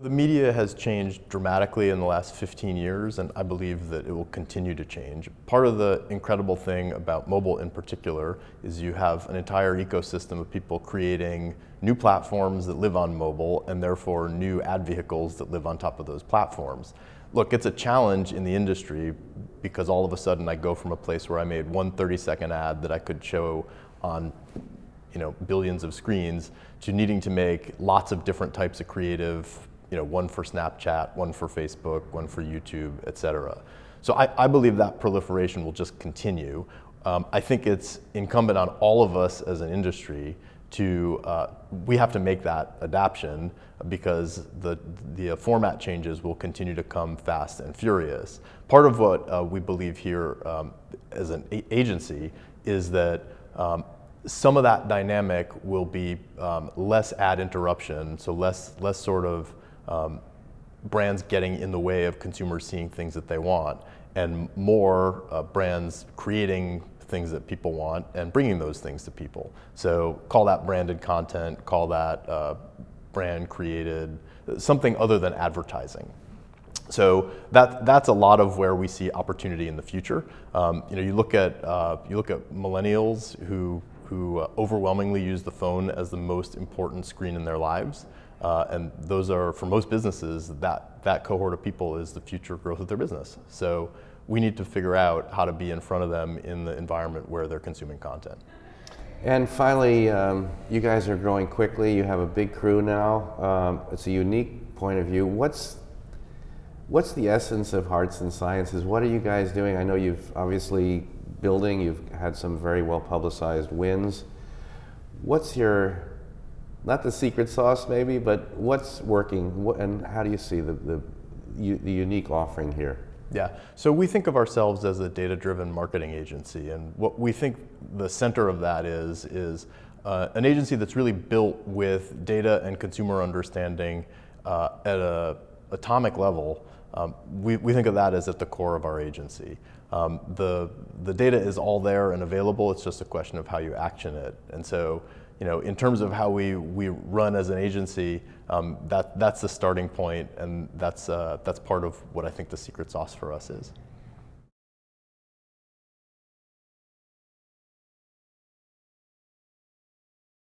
The media has changed dramatically in the last 15 years, and I believe that it will continue to change. Part of the incredible thing about mobile in particular is you have an entire ecosystem of people creating new platforms that live on mobile, and therefore new ad vehicles that live on top of those platforms. Look, it's a challenge in the industry because all of a sudden I go from a place where I made one 30-second ad that I could show on billions of screens to needing to make lots of different types of creative, one for Snapchat, one for Facebook, one for YouTube, et cetera. So I believe that proliferation will just continue. I think it's incumbent on all of us as an industry we have to make that adaption because the format changes will continue to come fast and furious. Part of what we believe here as an agency is that some of that dynamic will be less ad interruption, so less sort of brands getting in the way of consumers seeing things that they want, and more brands creating things that people want and bringing those things to people. So call that branded content, call that brand created, something other than advertising. So that's a lot of where we see opportunity in the future. You look at millennials who overwhelmingly use the phone as the most important screen in their lives. And those are, for most businesses, that cohort of people is the future growth of their business. So we need to figure out how to be in front of them in the environment where they're consuming content. And finally, you guys are growing quickly. You have a big crew now. It's a unique point of view. What's the essence of Hearts and Sciences? What are you guys doing? I know you've obviously building. You've had some very well publicized wins. What's your, not the secret sauce maybe, but what's working, and how do you see the unique offering here? Yeah, so we think of ourselves as a data-driven marketing agency, and what we think the center of that is an agency that's really built with data and consumer understanding at an atomic level. We think of that as at the core of our agency. The data is all there and available. It's just a question of how you action it. And so, in terms of how we run as an agency, that's the starting point, and that's part of what I think the secret sauce for us is.